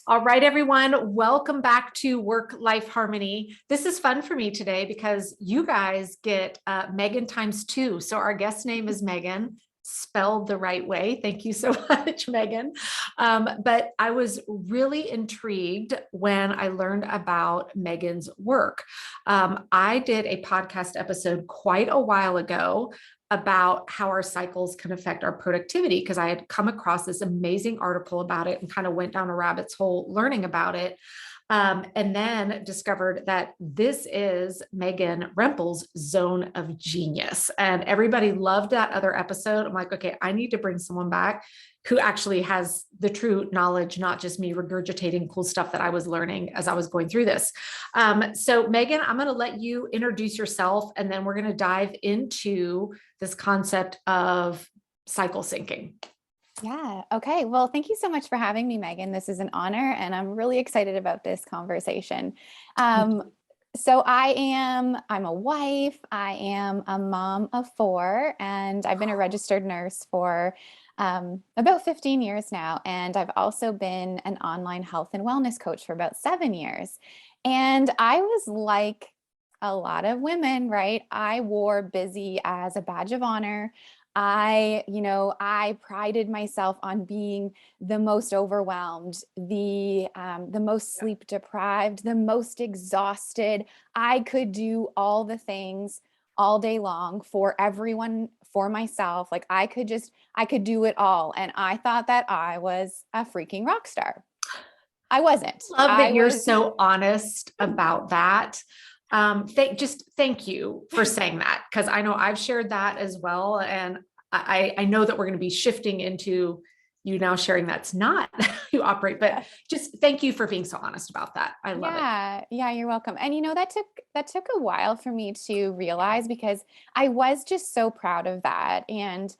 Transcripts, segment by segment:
All right, everyone, welcome back to Work-Life Harmony. This is fun for me today because you guys get Megan times two. So our guest name is Megan, spelled the right way. Thank you so much, Megan. But I was really intrigued when I learned about Megan's work. I did a podcast episode quite a while ago about how our cycles can affect our productivity because I had come across this amazing article about it and kind of went down a rabbit's hole learning about it. And then discovered that this is Megan Rempel's zone of genius. And everybody loved that other episode. I'm like, okay, I need to bring someone back who actually has the true knowledge, not just me regurgitating cool stuff that I was learning as I was going through this. So Megan, I'm going to let you introduce yourself, and then we're going to dive into this concept of cycle syncing. Yeah. Okay. Well, thank you so much for having me, Megan. This is an honor, and I'm really excited about this conversation. So I'm a wife, I am a mom of four, and I've been a registered nurse for about 15 years now. And I've also been an online health and wellness coach for about 7 years. And I was like a lot of women, right? I wore busy as a badge of honor. I prided myself on being the most overwhelmed, the most sleep deprived, the most exhausted. I could do all the things all day long for everyone, for myself. Like I could do it all. And I thought that I was a freaking rock star. I wasn't. Love that you're so honest about that. Thank you for saying that, because I know I've shared that as well. And I know that we're going to be shifting into you now sharing that's not how you operate, but just thank you for being so honest about that. I love it. Yeah, you're welcome. And that took a while for me to realize, because I was just so proud of that. And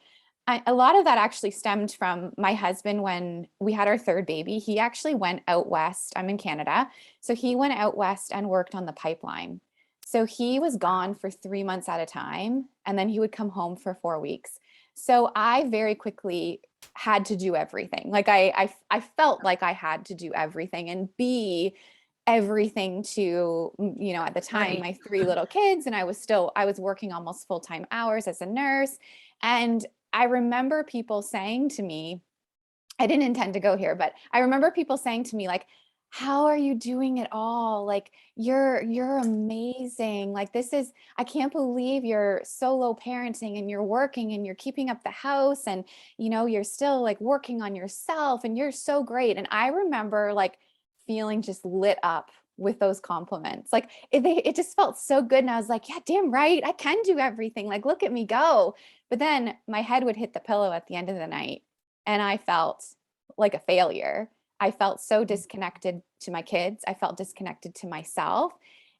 a lot of that actually stemmed from my husband. When we had our third baby, he actually went out west. I'm in Canada. So he went out west and worked on the pipeline. So he was gone for 3 months at a time, and then he would come home for 4 weeks. So I very quickly had to do everything. Like I felt like I had to do everything and be everything to, at the time, my 3 little kids. And I was working almost full-time hours as a nurse. And I remember people saying to me, I didn't intend to go here, but I remember people saying to me, like, how are you doing it all? Like, you're amazing. Like, I can't believe you're solo parenting and you're working and you're keeping up the house, and, you're still like working on yourself, and you're so great. And I remember like feeling just lit up with those compliments. Like it just felt so good. And I was like, yeah, damn right. I can do everything. Like, look at me go. But then my head would hit the pillow at the end of the night, and I felt like a failure. I felt so disconnected to my kids. I felt disconnected to myself.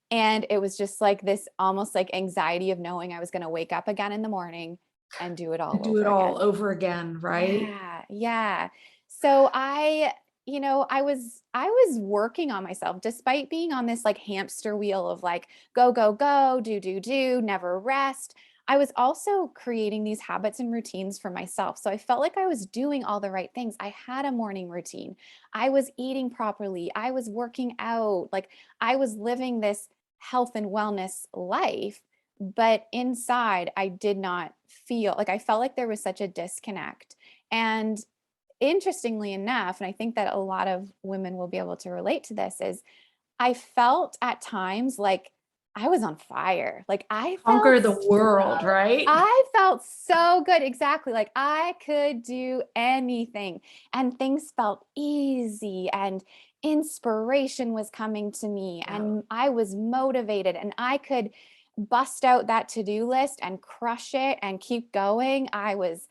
And it was just like this almost like anxiety of knowing I was going to wake up again in the morning and do it all over again, right? Yeah. So I was working on myself despite being on this like hamster wheel of like, go, go, go, do, never rest. I was also creating these habits and routines for myself. So I felt like I was doing all the right things. I had a morning routine. I was eating properly. I was working out. Like I was living this health and wellness life. But inside, I did not feel like, I felt like there was such a disconnect. And interestingly enough, and I think that a lot of women will be able to relate to this, is I felt at times like I was on fire. Like I conquer the world, right? I felt so good. Exactly. Like I could do anything, and things felt easy, and inspiration was coming to me, and I was motivated, and I could bust out that to-do list and crush it and keep going. I was,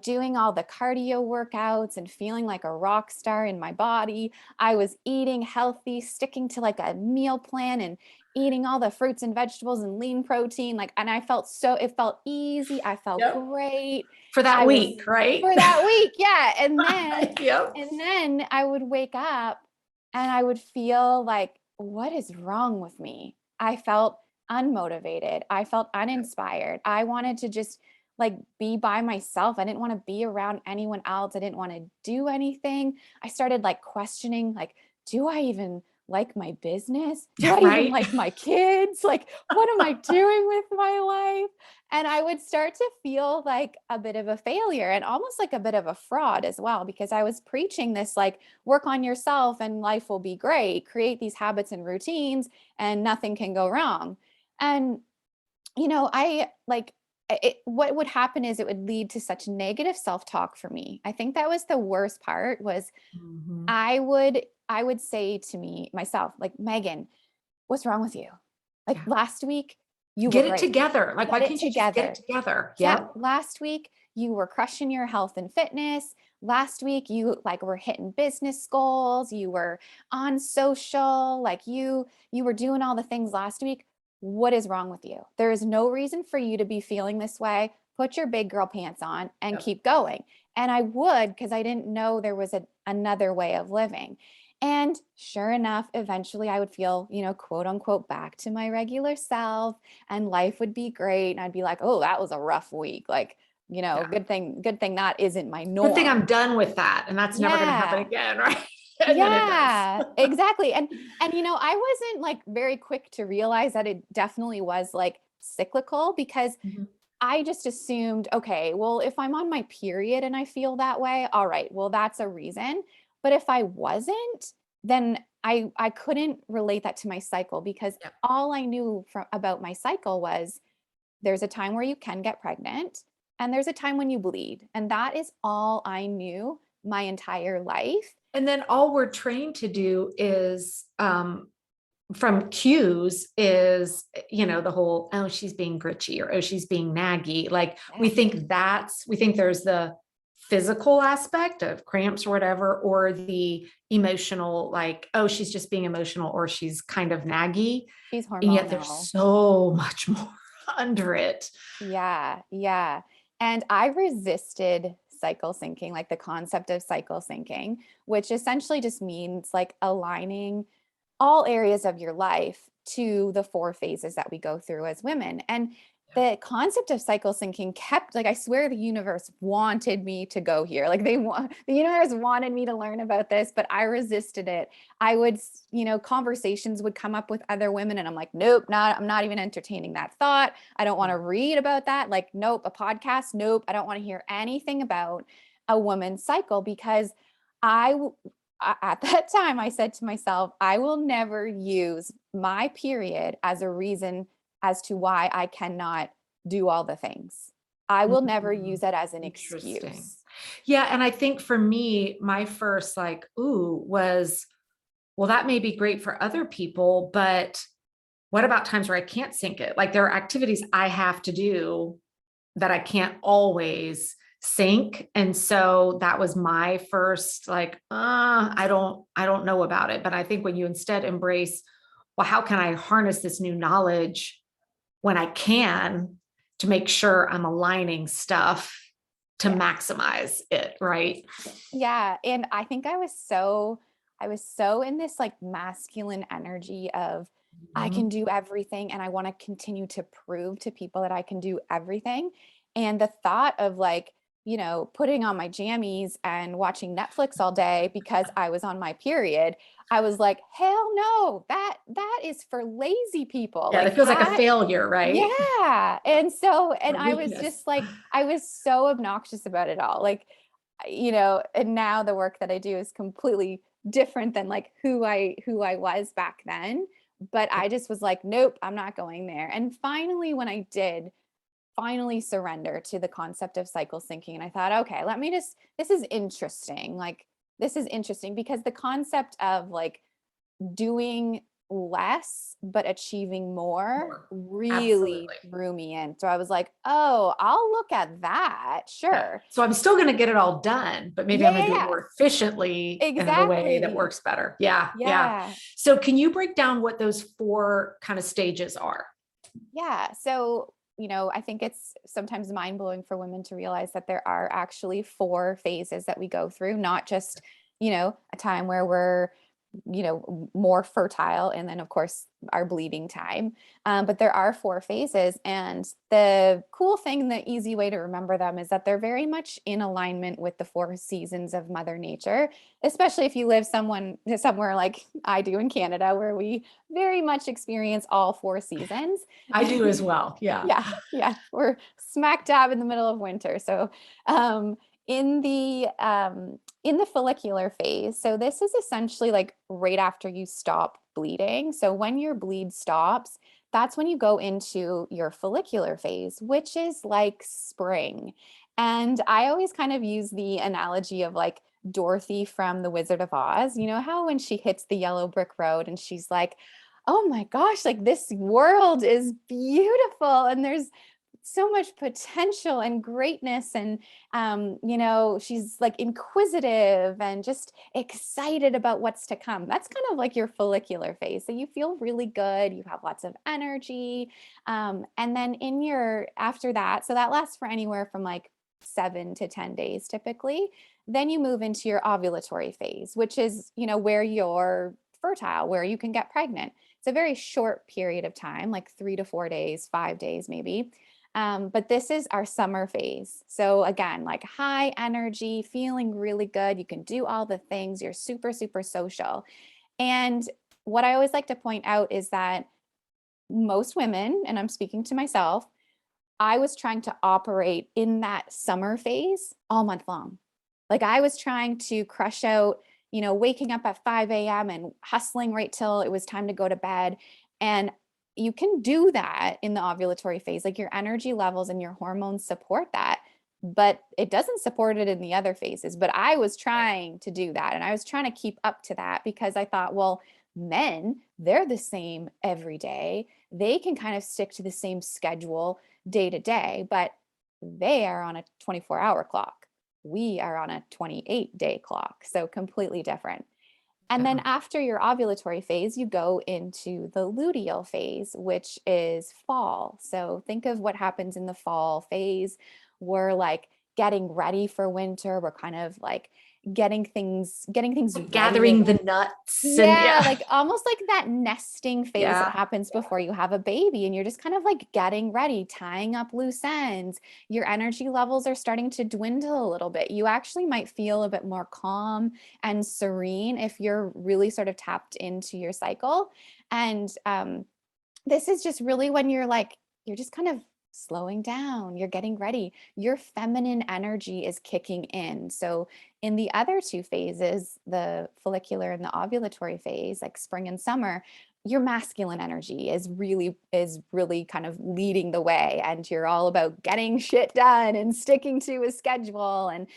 doing all the cardio workouts and feeling like a rock star in my body. I was eating healthy, sticking to like a meal plan and eating all the fruits and vegetables and lean protein. Like, and it felt easy. I felt great. For that week, right? For that week. Yeah. And then, and then I would wake up and I would feel like, what is wrong with me? I felt unmotivated. I felt uninspired. I wanted to just like be by myself. I didn't want to be around anyone else. I didn't want to do anything. I started like questioning, like, do I even like my business? Do I even Right. like my kids? Like, what am I doing with my life? And I would start to feel like a bit of a failure and almost like a bit of a fraud as well, because I was preaching this like, work on yourself and life will be great, create these habits and routines and nothing can go wrong. And I like what would happen is it would lead to such negative self-talk for me. I think that was the worst part was Mhm. I would say to myself, like, Megan, what's wrong with you? Like Yeah. last week, you were Get it great. together. Like, why Get it can't you just get it together. together? Yeah, Yep. last week you were crushing your health and fitness. Last week you like were hitting business goals, you were on social, like you were doing all the things last week. What is wrong with you? There is no reason for you to be feeling this way. Put your big girl pants on and Yep. keep going. And I would, because I didn't know there was another way of living. And sure enough, eventually I would feel, quote unquote, back to my regular self and life would be great. And I'd be like, oh, that was a rough week. Like, Yeah. good thing that isn't my Good thing I'm norm. done with that. And that's never going to happen Yeah. again. Right. And then it does. Yeah, exactly. And I wasn't like very quick to realize that it definitely was like cyclical, because Mhm. I just assumed, okay, well, if I'm on my period and I feel that way, all right, well, that's a reason. But if I wasn't, then I couldn't relate that to my cycle, because Yep. all I knew about my cycle was there's a time where you can get pregnant and there's a time when you bleed. And that is all I knew my entire life. And then all we're trained to do is from cues is, the whole, oh, she's being gritchy or, oh, she's being naggy. Like Yeah, we think there's the physical aspect of cramps or whatever, or the emotional, like, oh, she's just being emotional or she's kind of naggy. she's And yet there's hormonal. so much more under it. Yeah, yeah. And I resisted cycle syncing, like the concept of cycle syncing, which essentially just means like aligning all areas of your life to the four phases that we go through as women. And the concept of cycle syncing kept, like, I swear the universe wanted me to go here. Like the universe wanted me to learn about this, but I resisted it. I would, conversations would come up with other women and I'm like, nope, I'm not even entertaining that thought. I don't want to read about that. Like, nope, a podcast. Nope. I don't want to hear anything about a woman's cycle, because I at that time, I said to myself, I will never use my period as a reason as to why I cannot do all the things. I will never Mhm. use it as an Interesting. excuse. Yeah. And I think for me, my first like, ooh, was, well, that may be great for other people, but what about times where I can't sync it? Like there are activities I have to do that I can't always sync. And so that was my first like, I don't know about it. But I think when you instead embrace, well, how can I harness this new knowledge when I can, to make sure I'm aligning stuff to Yes. maximize it, right? Yeah. And I think I was so in this like masculine energy of I can Mhm. do everything and I want to continue to prove to people that I can do everything. And the thought of like, putting on my jammies and watching Netflix all day because I was on my period, I was like, hell no, that is for lazy people. Yeah, that Like feels like a failure, right? yeah. And Or I was weakness. just like, I was so obnoxious about it all. Like, and now the work that I do is completely different than like who I was back then. But Yeah. I just was like, nope, I'm not going there. And finally, when I did finally surrender to the concept of cycle syncing, and I thought, okay, this is interesting. Like, this is interesting because the concept of like doing less but achieving more More. really Absolutely. drew me in. So I was like, oh, I'll look at that. Yeah. Sure. So I'm still going to get it all done, but maybe Yeah, I'm going yeah, to do it yeah. more efficiently and in a way that Exactly. works better. Yeah. Yeah. Yeah. So can you break down what those four kind of stages are? Yeah. So, I think it's sometimes mind blowing for women to realize that there are actually four phases that we go through, not just, a time where we're more fertile, and then of course our bleeding time. But there are 4 phases, and the cool thing, the easy way to remember them, is that they're very much in alignment with the 4 seasons of Mother Nature, especially if you live somewhere like I do in Canada, where we very much experience all 4 seasons. I do as well. Yeah. Yeah, we're smack dab in the middle of winter. So um, in the follicular phase, so this is essentially like right after you stop bleeding. So when your bleed stops, that's when you go into your follicular phase, which is like spring. And I always kind of use the analogy of like Dorothy from The Wizard of Oz. You know how when she hits the yellow brick road and she's like, oh my gosh, like this world is beautiful and there's so much potential and greatness, and she's like inquisitive and just excited about what's to come. That's kind of like your follicular phase. So you feel really good, you have lots of energy, and then after that, so that lasts for anywhere from like 7 to 10 days typically. Then you move into your ovulatory phase, which is where you're fertile, where you can get pregnant. It's a very short period of time, like 3 to 4 days, 5 days maybe. But this is our summer phase. So again, like high energy, feeling really good. You can do all the things. You're super, super social. And what I always like to point out is that most women, and I'm speaking to myself, I was trying to operate in that summer phase all month long. Like I was trying to crush out, waking up at 5 a.m. and hustling right till it was time to go to bed. And you can do that in the ovulatory phase. Like your energy levels and your hormones support that, but it doesn't support it in the other phases. But I was trying to do that. And I was trying to keep up to that because I thought, well, men, they're the same every day. They can kind of stick to the same schedule day to day, but they are on a 24-hour clock. We are on a 28-day clock. So completely different. And then after your ovulatory phase, you go into the luteal phase, which is fall. So think of what happens in the fall phase. We're like getting ready for winter. We're kind of like getting things Like gathering the nuts. Yeah, like almost like that nesting phase that happens before you have a baby, and you're just kind of like getting ready, tying up loose ends. Your energy levels are starting to dwindle a little bit. You actually might feel a bit more calm and serene if you're really sort of tapped into your cycle. And this is just really when you're just kind of slowing down, you're getting ready, your feminine energy is kicking in. So in the other 2 phases, the follicular and the ovulatory phase, like spring and summer, your masculine energy is really kind of leading the way, and you're all about getting shit done and sticking to a schedule and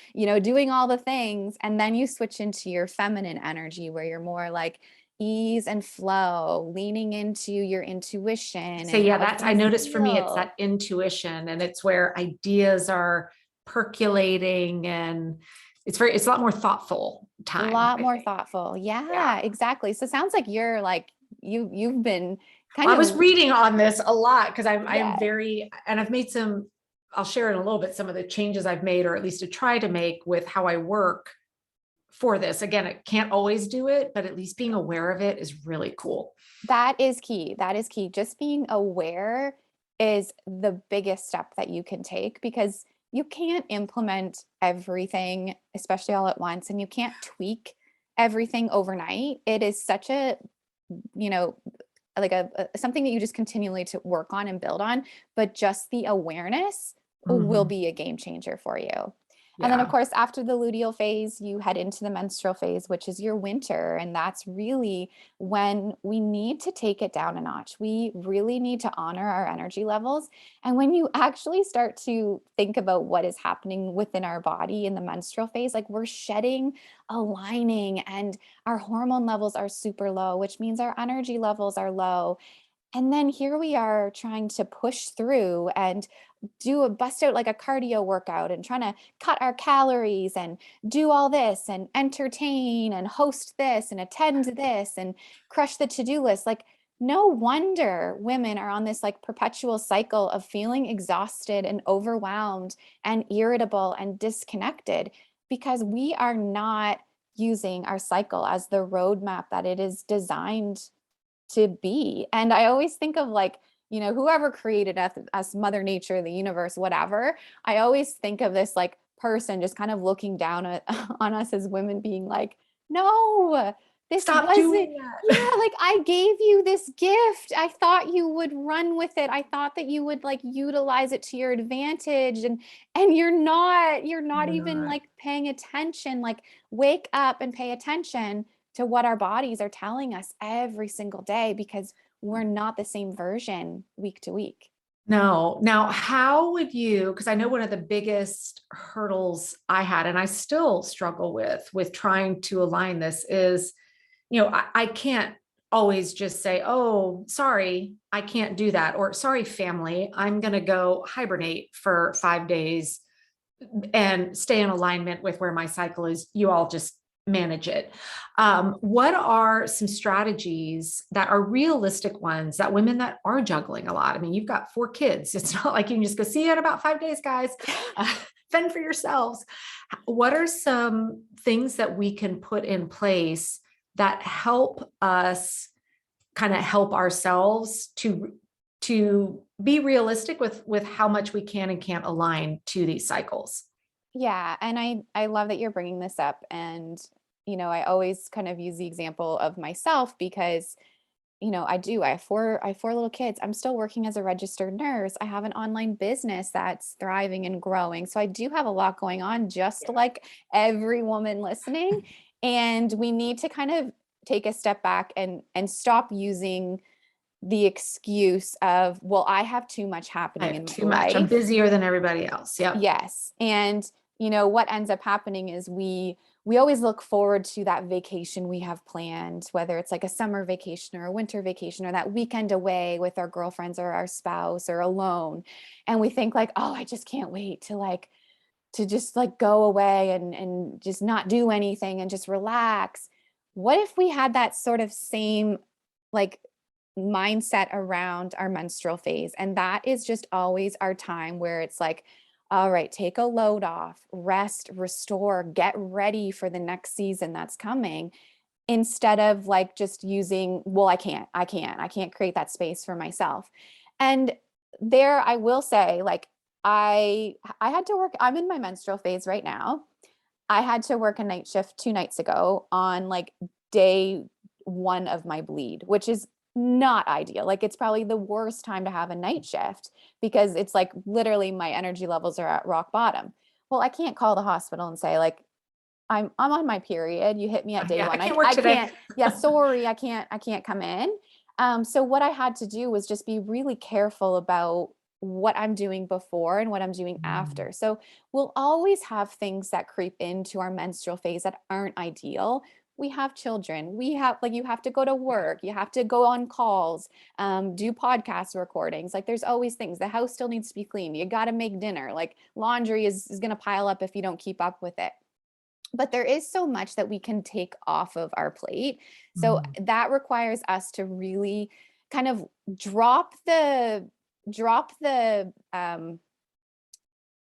doing all the things. And then you switch into your feminine energy, where you're more like ease and flow, leaning into your intuition. So yeah, that's, I noticed for me, it's that intuition, and it's where ideas are percolating, and it's a lot more thoughtful time. A lot more thoughtful. Yeah, exactly. So it sounds like you've been I was reading on this a lot because I'm very, and I've made some, I'll share in a little bit some of the changes I've made, or at least to try to make with how I work for this. Again, I can't always do it, but at least being aware of it is really cool. That is key. That is key. Just being aware is the biggest step that you can take, because you can't implement everything, especially all at once, and you can't tweak everything overnight. It is such a, like a something that you just continually to work on and build on, but just the awareness will be a game changer for you. And then, of course, after the luteal phase, you head into the menstrual phase, which is your winter. And that's really when we need to take it down a notch. We really need to honor our energy levels. And when you actually start to think about what is happening within our body in the menstrual phase, like we're shedding a lining and our hormone levels are super low, which means our energy levels are low. And then here we are trying to push through and bust out like a cardio workout and trying to cut our calories and do all this and entertain and host this and attend this and crush the to-do list. Like, no wonder women are on this like perpetual cycle of feeling exhausted and overwhelmed and irritable and disconnected, because we are not using our cycle as the roadmap that it is designed to be. And I always think of like, whoever created us, Mother Nature, the universe, whatever, I always think of this like person just kind of looking down on us as women being like, no, this Stop wasn't, doing that. yeah, like I gave you this gift. I thought you would run with it. I thought that you would like utilize it to your advantage. And you're not You're even not. like paying attention. Like wake up and pay attention to what our bodies are telling us every single day, because we're not the same version week to week. No. Now, how would you, because I know one of the biggest hurdles I had, and I still struggle with trying to align this is, I can't always just say, oh, sorry, I can't do that. Or sorry, family, I'm going to go hibernate for 5 days and stay in alignment with where my cycle is. You all just manage it. What are some strategies that are realistic ones that women that are juggling a lot? I mean, you've got 4 kids. It's not like you can just go see you in about 5 days, guys. Fend for yourselves. What are some things that we can put in place that help us kind of help ourselves to be realistic with how much we can and can't align to these cycles? Yeah, and I love that you're bringing this up. And I always kind of use the example of myself because I have four little kids. I'm still working as a registered nurse. I have an online business that's thriving and growing. So I do have a lot going on, just like every woman listening. And we need to kind of take a step back and stop using the excuse of, well, I have too much I happening have in my too much. I'm life. busier than everybody else. Yep. Yes. And what ends up happening is we always look forward to that vacation we have planned, whether it's like a summer vacation or a winter vacation or that weekend away with our girlfriends or our spouse or alone. And we think like, oh, I just can't wait to just like go away and just not do anything and just relax. What if we had that sort of same like mindset around our menstrual phase? And that is just always our time where it's like, all right, take a load off, rest, restore, get ready for the next season that's coming, instead of like just using, well, I can't create that space for myself. And there I will say, like, I had to work, I'm in my menstrual phase right now. I had to work a night shift 2 nights ago on like day one of my bleed, which is not ideal. Like it's probably the worst time to have a night shift because it's like literally my energy levels are at rock bottom. Well, I can't call the hospital and say like I'm on my period. You hit me at day Yeah, I one. can't work I today. can't. Yeah, sorry, I can't come in. So what I had to do was just be really careful about what I'm doing before and what I'm doing Mm. after. So we'll always have things that creep into our menstrual phase that aren't ideal. We have children. We have like you have to go to work. You have to go on calls, do podcast recordings. Like there's always things. The house still needs to be clean. You got to make dinner. Like laundry is going to pile up if you don't keep up with it, but there is so much that we can take off of our plate. So Mm. that requires us to really kind of drop the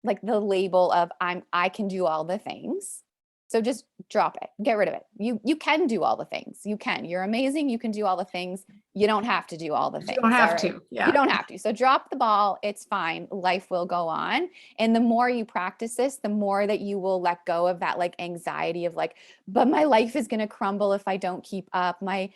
like the label of I can do all the things. So just drop it. Get rid of it. You can do all the things. You can. You're amazing. You can do all the things. You don't have to do all the You don't things. All have right. to. You Yeah. don't have to. So drop the ball. It's fine. Life will go on. And the more you practice this, the more that you will let go of that like anxiety of like, but my life is going to crumble if I don't keep up. My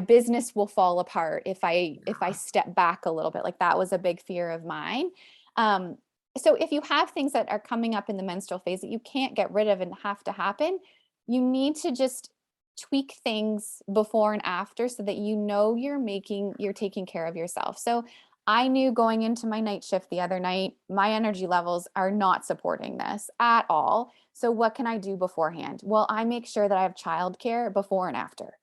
business will fall apart if I step back a little bit. Like that was a big fear of mine. Um, so if you have things that are coming up in the menstrual phase that you can't get rid of and have to happen, you need to just tweak things before and after so that you're taking care of yourself. So I knew going into my night shift the other night, my energy levels are not supporting this at all. So what can I do beforehand? Well, I make sure that I have childcare before and after,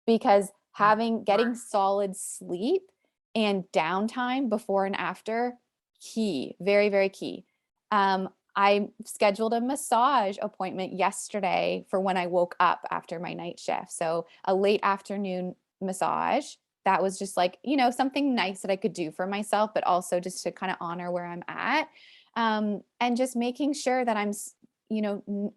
because getting solid sleep and downtime before and after, key, very, very key. I scheduled a massage appointment yesterday for when I woke up after my night shift. So a late afternoon massage. That was just like, something nice that I could do for myself, but also just to kind of honor where I'm at. And just making sure that I'm, you know,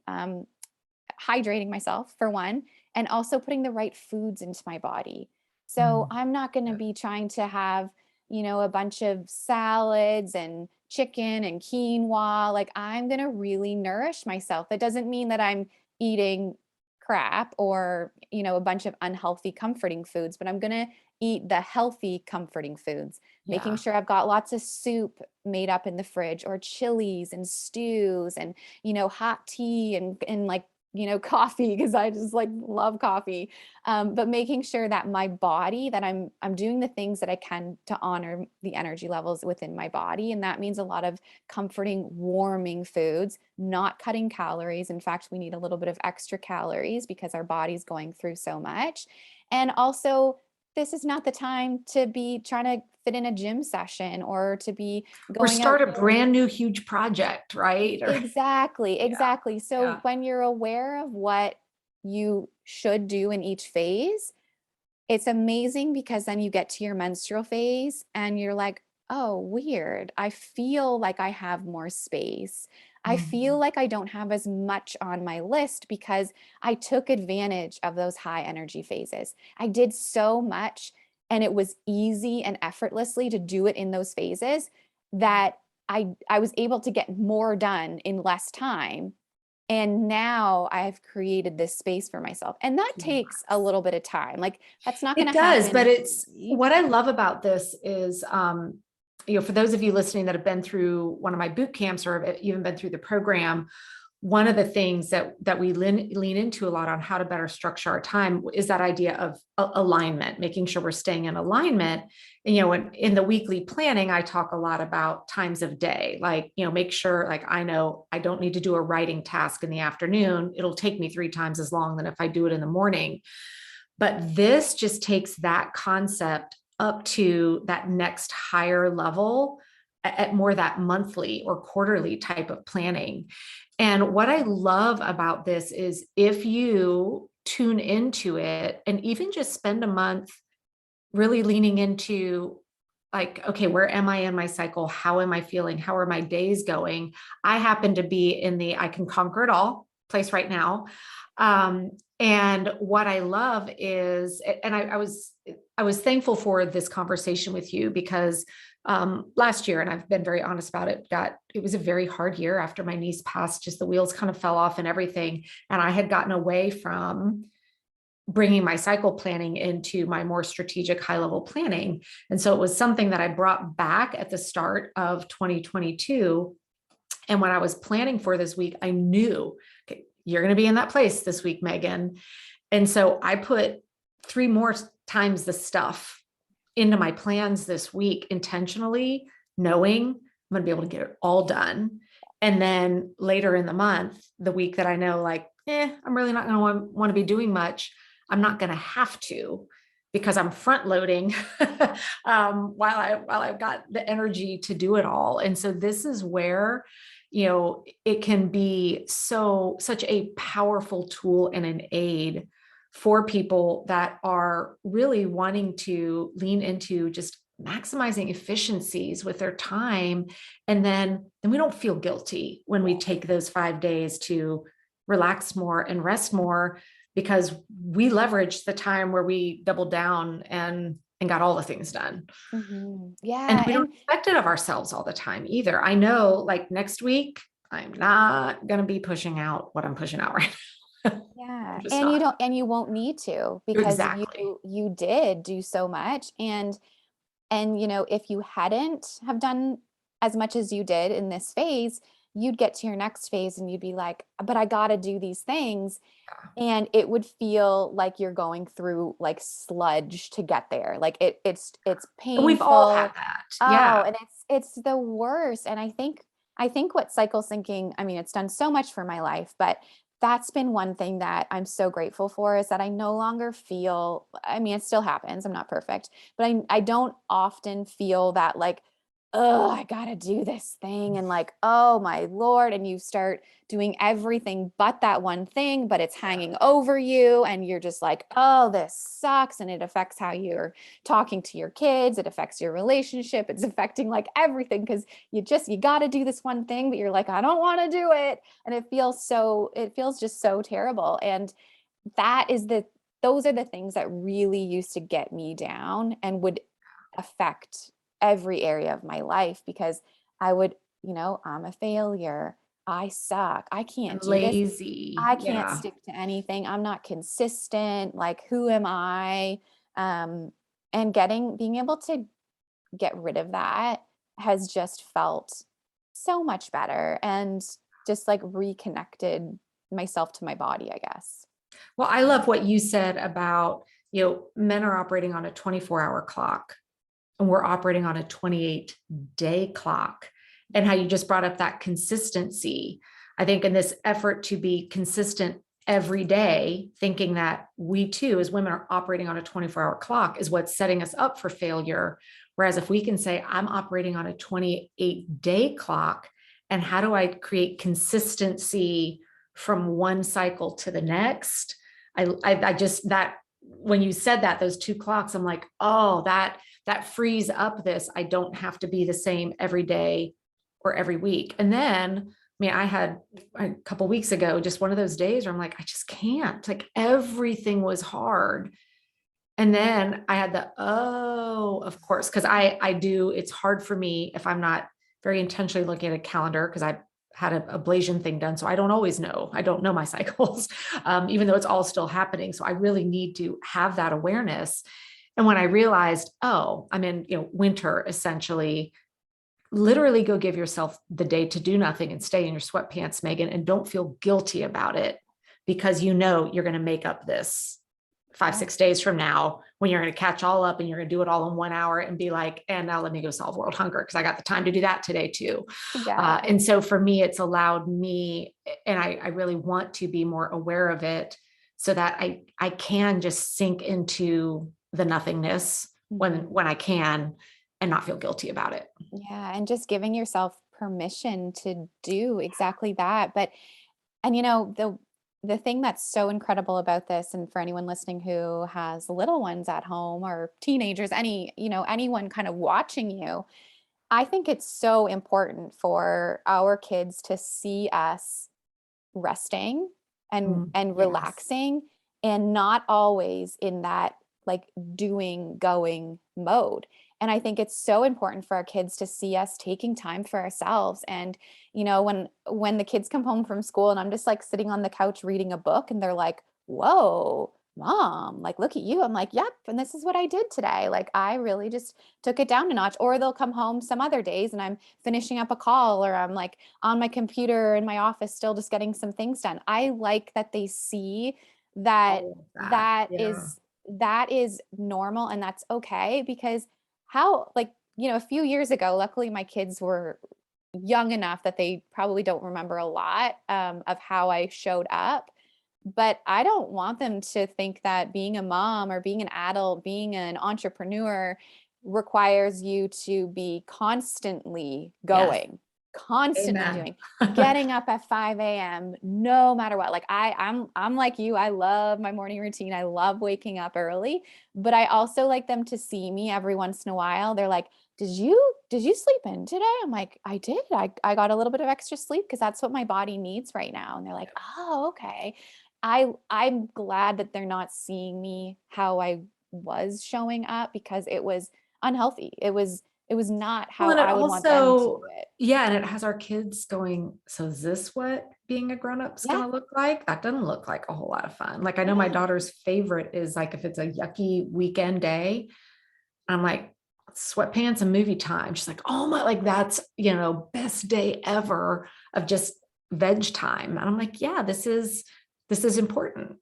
hydrating myself for one, and also putting the right foods into my body. So Mm. I'm not going to be trying to have, a bunch of salads and chicken and quinoa. Like I'm going to really nourish myself. That doesn't mean that I'm eating crap or, a bunch of unhealthy comforting foods, but I'm going to eat the healthy comforting foods, making Yeah. sure I've got lots of soup made up in the fridge or chilies and stews and, hot tea and like, coffee because I just like love coffee. But making sure that my body, that I'm doing the things that I can to honor the energy levels within my body. And that means a lot of comforting, warming foods, not cutting calories. In fact, we need a little bit of extra calories because our body's going through so much. And also, this is not the time to be trying to fit in a gym session or to be Or going out. start a brand new huge project, right? Or Exactly, yeah, exactly. So yeah. when you're aware of what you should do in each phase, it's amazing because then you get to your menstrual phase and you're like, oh, weird. I feel like I have more space. I feel Mhm. like I don't have as much on my list because I took advantage of those high energy phases. I did so much and it was easy and effortlessly to do it in those phases that I was able to get more done in less time, and now I've created this space for myself. And that takes a Yes. little bit of time. Like that's not going It to does, but happen it's overnight. what I love about this is, for those of you listening that have been through one of my boot camps or have even been through the program, one of the things that we lean into a lot on how to better structure our time is that idea of alignment, making sure we're staying in alignment. And, in the weekly planning, I talk a lot about times of day, like, make sure like I know I don't need to do a writing task in the afternoon. It'll take me 3 times as long than if I do it in the morning. But this just takes that concept up to that next higher level at more that monthly or quarterly type of planning. And what I love about this is if you tune into it and even just spend a month really leaning into like, okay, where am I in my cycle? How am I feeling? How are my days going? I happen to be in the I can conquer it all place right now. And what I love is, and I was thankful for this conversation with you because last year, and I've been very honest about it, it was a very hard year after my niece passed, just the wheels kind of fell off and everything. And I had gotten away from bringing my cycle planning into my more strategic high level planning. And so it was something that I brought back at the start of 2022. And when I was planning for this week, I knew, okay, you're going to be in that place this week, Megan. And so I put 3 more times the stuff into my plans this week intentionally, knowing I'm going to be able to get it all done. And then later in the month, the week that I know, like, I'm really not going to want to be doing much, I'm not going to have to because I'm front loading while I've got the energy to do it all. And so this is where, it can be such a powerful tool and an aid for people that are really wanting to lean into just maximizing efficiencies with their time. And then we don't feel guilty when we take those 5 days to relax more and rest more because we leveraged the time where we doubled down and got all the things done. And Yeah. we don't And expect it of ourselves all the time either. I know like next week, I'm not going to be pushing out what I'm pushing out right now. I'm yeah, just and you not. don't, and you won't need to because Exactly. you did do so much. And if you hadn't have done as much as you did in this phase, you'd get to your next phase and you'd be like, but I got to do these things. Yeah. And it would feel like you're going through like sludge to get there. Like it's And we've all had painful. that. Oh, Yeah. and it's the worst. And I think what cycle syncing, I mean, it's done so much for my life, but that's been one thing that I'm so grateful for is that I no longer feel, I mean, it still happens. I'm not perfect, but I don't often feel that like oh, I gotta do this thing. And like, oh my Lord. And you start doing everything but that one thing, but it's hanging over you. And you're just like, oh, this sucks. And it affects how you're talking to your kids. It affects your relationship. It's affecting like everything because you gotta do this one thing, but you're like, I don't want to do it. And it feels just so terrible. And that is those are the things that really used to get me down and would affect every area of my life because I would, I'm a failure. I suck. I can't And do this. lazy. I can't Yeah. stick to anything. I'm not consistent. Like, who am I? And being able to get rid of that has just felt so much better and just like reconnected myself to my body, I guess. Well, I love what you said about, men are operating on a 24-hour clock and we're operating on a 28-day clock, and how you just brought up that consistency. I think in this effort to be consistent every day, thinking that we too, as women, are operating on a 24-hour clock is what's setting us up for failure. Whereas if we can say, I'm operating on a 28-day clock, and how do I create consistency from one cycle to the next? I just, that when you said that, those two clocks, I'm like, oh, that frees up this. I don't have to be the same every day or every week. And then, I mean, I had a couple weeks ago, just one of those days where I'm like, I just can't, like everything was hard. And then I had of course, because I do, it's hard for me if I'm not very intentionally looking at a calendar, because I had a ablation thing done. So I don't always know. I don't know my cycles, even though it's all still happening. So I really need to have that awareness. And when I realized, oh, I'm in, winter essentially, literally go give yourself the day to do nothing and stay in your sweatpants, Megan, and don't feel guilty about it, because you're going to make up this 5-6 days from now when you're going to catch all up and you're going to do it all in 1 hour and be like, and now let me go solve world hunger because I got the time to do that today too. Yeah. And so for me, it's allowed me, and I really want to be more aware of it so that I can just sink into the nothingness when I can, and not feel guilty about it. Yeah, and just giving yourself permission to do exactly that. And the thing that's so incredible about this, and for anyone listening who has little ones at home or teenagers, anyone kind of watching you, I think it's so important for our kids to see us resting and Yes. relaxing and not always in that like doing going mode. And I think it's so important for our kids to see us taking time for ourselves. And when the kids come home from school and I'm just like sitting on the couch reading a book and they're like, whoa, mom, like look at you. I'm like, yep, and this is what I did today. Like I really just took it down a notch. Or they'll come home some other days and I'm finishing up a call, or I'm like on my computer in my office still just getting some things done. I like that they see that All of that. that Yeah. is that is normal and that's okay. Because how, like, a few years ago, luckily my kids were young enough that they probably don't remember a lot of how I showed up. But I don't want them to think that being a mom or being an adult, being an entrepreneur requires you to be constantly Yes. going, constantly Amen. doing, getting up at 5 a.m. no matter what. Like I'm like you. I love my morning routine. I love waking up early, but I also like them to see me every once in a while. They're like, did you sleep in today? I'm like, I did. I got a little bit of extra sleep because that's what my body needs right now. And they're like, oh, okay. I'm glad that they're not seeing me how I was showing up because it was unhealthy. It was not Well, how and it I would want them to also, do it. yeah, and it has our kids going, so is this what being a grown-up's Yeah. gonna look like? That doesn't look like a whole lot of fun. Like I know my Yeah. daughter's favorite is like if it's a yucky weekend day, I'm like, sweatpants and movie time. She's like, oh my, like that's, best day ever of just veg time. And I'm like, yeah, this is important.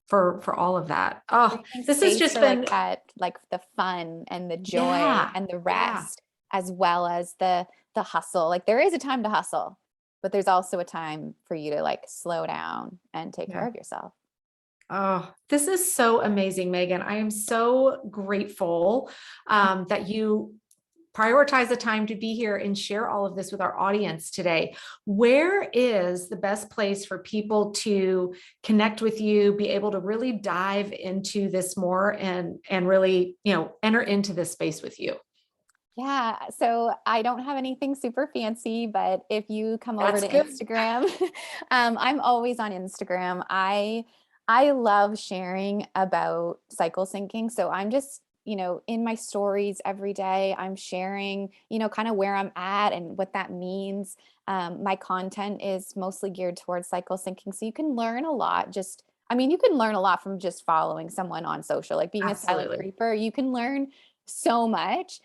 For all of that. Oh, Creating this has space just for like been, that, like the fun and the joy yeah, and the yeah. rest, as well as the hustle. Like there is a time to hustle, but there's also a time for you to like slow down and take care Yeah. of yourself. Oh, this is so amazing, Megan. I am so grateful that you prioritize the time to be here and share all of this with our audience today. Where is the best place for people to connect with you, be able to really dive into this more and really, enter into this space with you? Yeah, so I don't have anything super fancy, but if you come over That's to good. Instagram, I'm always on Instagram. I love sharing about cycle syncing. So I'm just, in my stories every day, I'm sharing, kind of where I'm at and what that means. My content is mostly geared towards cycle syncing. So you can learn a lot you can learn a lot from just following someone on social, like being a silent Absolutely. creeper. You can learn so much.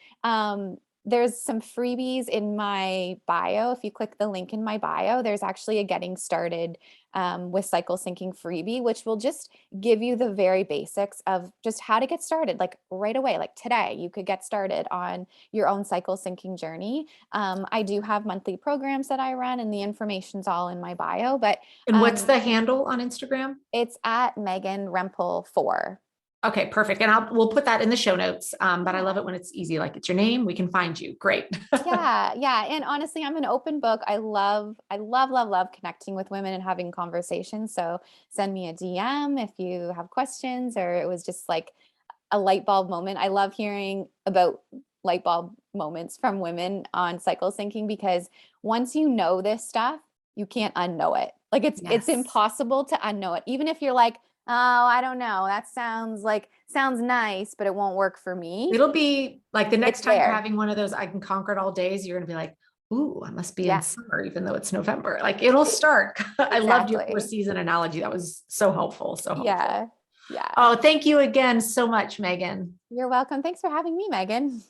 There's some freebies in my bio. If you click the link in my bio, there's actually a getting started with cycle syncing freebie, which will just give you the very basics of just how to get started, like right away, like today, you could get started on your own cycle syncing journey. I do have monthly programs that I run, and the information's all in my bio, but And what's the handle on Instagram? it's at Megan Rempel 4. Okay, perfect. And we'll put that in the show notes. But I Yeah. love it when it's easy, like it's your name, we can find you. Great. Yeah, yeah. And honestly, I'm an open book. I love connecting with women and having conversations. So send me a DM if you have questions, or it was just like a light bulb moment. I love hearing about light bulb moments from women on cycle syncing, because once you know this stuff, you can't unknow it. Like it's Yes. impossible to unknow it. Even if you're like, oh, I don't know, that sounds nice, but it won't work for me. It'll be like the It's next time you're there. having one of those, I can conquer it all days, you're going to be like, ooh, I must be in Yeah, summer, even though it's November. Like it'll start. I loved your four exactly. season analogy. That was so helpful. So helpful. Yeah. Yeah. Oh, thank you again so much, Megan. You're welcome. Thanks for having me, Megan.